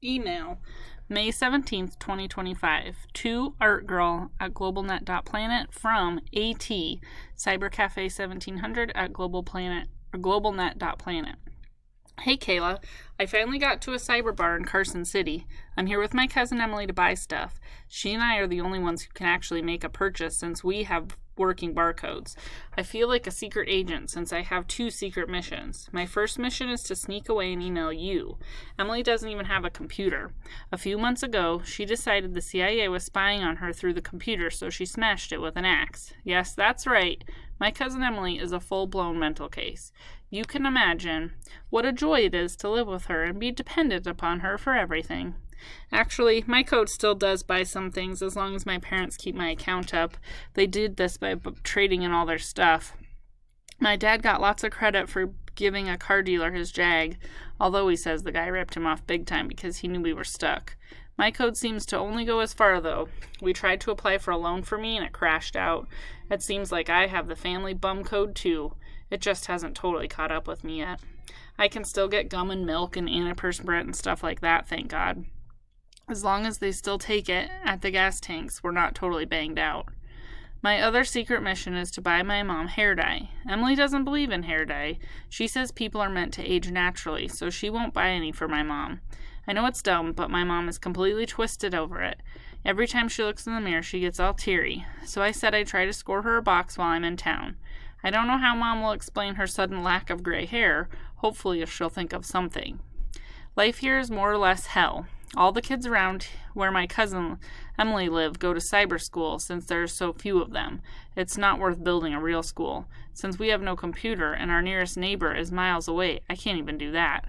Email, May 17th, 2025, to artgirl@globalnet.planet from AT, cybercafe1700 at globalnet.planet. Hey Kayla, I finally got to a cyber bar in Carson City. I'm here with my cousin Emily to buy stuff. She and I are the only ones who can actually make a purchase since we have working barcodes. I feel like a secret agent since I have 2 secret missions. My first mission is to sneak away and email you. Emily doesn't even have a computer. A few months ago, she decided the CIA was spying on her through the computer, so she smashed it with an axe. Yes, that's right. My cousin Emily is a full-blown mental case. You can imagine what a joy it is to live with her and be dependent upon her for everything. Actually, my code still does buy some things as long as my parents keep my account up. They did this by trading in all their stuff. My dad got lots of credit for giving a car dealer his Jag, although he says the guy ripped him off big time because he knew we were stuck. My code seems to only go as far, though. We tried to apply for a loan for me and it crashed out. It seems like I have the family bum code too. It just hasn't totally caught up with me yet. I can still get gum and milk and antiperspirant and stuff like that, thank God. As long as they still take it at the gas tanks, we're not totally banged out. My other secret mission is to buy my mom hair dye. Emily doesn't believe in hair dye. She says people are meant to age naturally, so she won't buy any for my mom. I know it's dumb, but my mom is completely twisted over it. Every time she looks in the mirror, she gets all teary. So I said I'd try to score her a box while I'm in town. I don't know how Mom will explain her sudden lack of gray hair. Hopefully she'll think of something. Life here is more or less hell. All the kids around where my cousin Emily lived go to cyber school since there are so few of them. It's not worth building a real school. Since we have no computer and our nearest neighbor is miles away, I can't even do that.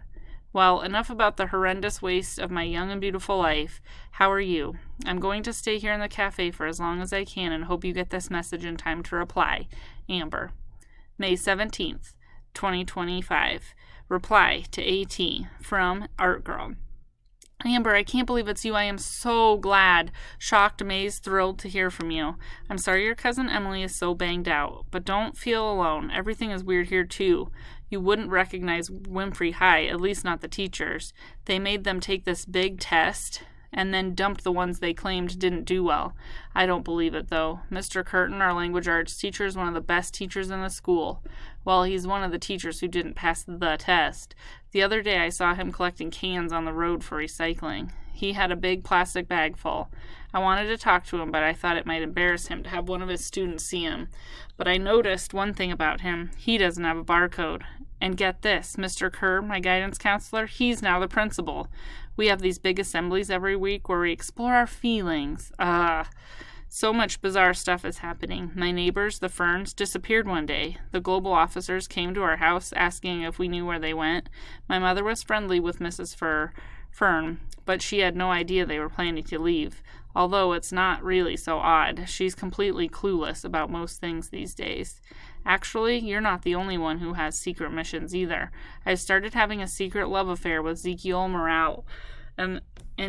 Well, enough about the horrendous waste of my young and beautiful life. How are you? I'm going to stay here in the cafe for as long as I can and hope you get this message in time to reply. Amber. May 17th, 2025. Reply to AT from Artgirl. Amber, I can't believe it's you. I am so glad. Shocked, amazed, thrilled to hear from you. I'm sorry your cousin Emily is so banged out, but don't feel alone. Everything is weird here too. You wouldn't recognize Winfrey High, at least not the teachers. They made them take this big test and then dumped the ones they claimed didn't do well. I don't believe it, though. Mr. Curtin, our language arts teacher, is one of the best teachers in the school. Well, he's one of the teachers who didn't pass the test. The other day I saw him collecting cans on the road for recycling. He had a big plastic bag full. I wanted to talk to him, but I thought it might embarrass him to have one of his students see him. But I noticed one thing about him. He doesn't have a barcode. And get this, Mr. Kerr, my guidance counselor, he's now the principal. We have these big assemblies every week where we explore our feelings. So much bizarre stuff is happening. My neighbors, the Ferns, disappeared one day. The global officers came to our house asking if we knew where they went. My mother was friendly with Mrs. Fern, but she had no idea they were planning to leave. Although it's not really so odd. She's completely clueless about most things these days. Actually, you're not the only one who has secret missions either. I've started having a secret love affair with Ezekiel Morale. And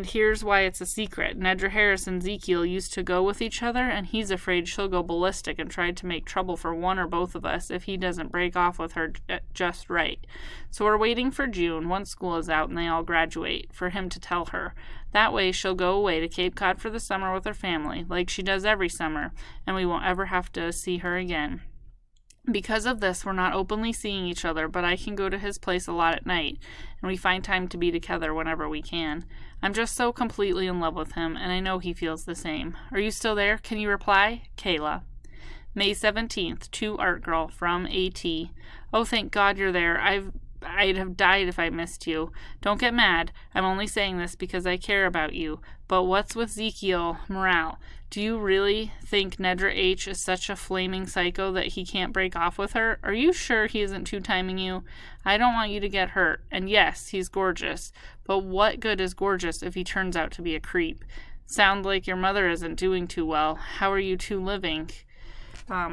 here's why it's a secret. Nedra Harris and Ezekiel used to go with each other, and he's afraid she'll go ballistic and try to make trouble for one or both of us if he doesn't break off with her just right. So we're waiting for June, once school is out and they all graduate, for him to tell her. That way she'll go away to Cape Cod for the summer with her family, like she does every summer, and we won't ever have to see her again. Because of this, we're not openly seeing each other, but I can go to his place a lot at night, and we find time to be together whenever we can. I'm just so completely in love with him, and I know he feels the same. Are you still there? Can you reply? Kayla. May 17th, to Artgirl, from AT. Oh, thank God you're there. I'd have died if I missed you. Don't get mad. I'm only saying this because I care about you. But what's with Ezekiel Morale? Do you really think Nedra H is such a flaming psycho that he can't break off with her? Are you sure he isn't two-timing you? I don't want you to get hurt. And yes, he's gorgeous. But what good is gorgeous if he turns out to be a creep? Sound like your mother isn't doing too well. How are you two living?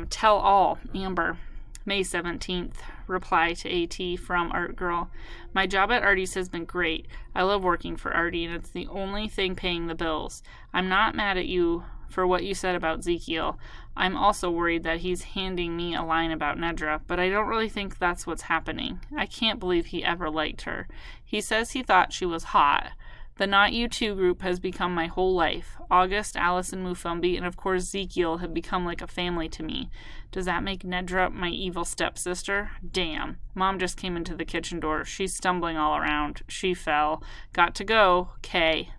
Tell all, Amber. May 17th. Reply to AT from Artgirl. My job at Artie's has been great. I love working for Artie, and it's the only thing paying the bills. I'm not mad at you for what you said about Ezekiel. I'm also worried that he's handing me a line about Nedra, but I don't really think that's what's happening. I can't believe he ever liked her. He says he thought she was hot, The Not You Too group has become my whole life. August, Allison Mufumbi, and of course Ezekiel have become like a family to me. Does that make Nedra my evil stepsister? Damn. Mom just came into the kitchen door. She's stumbling all around. She fell. Got to go. K.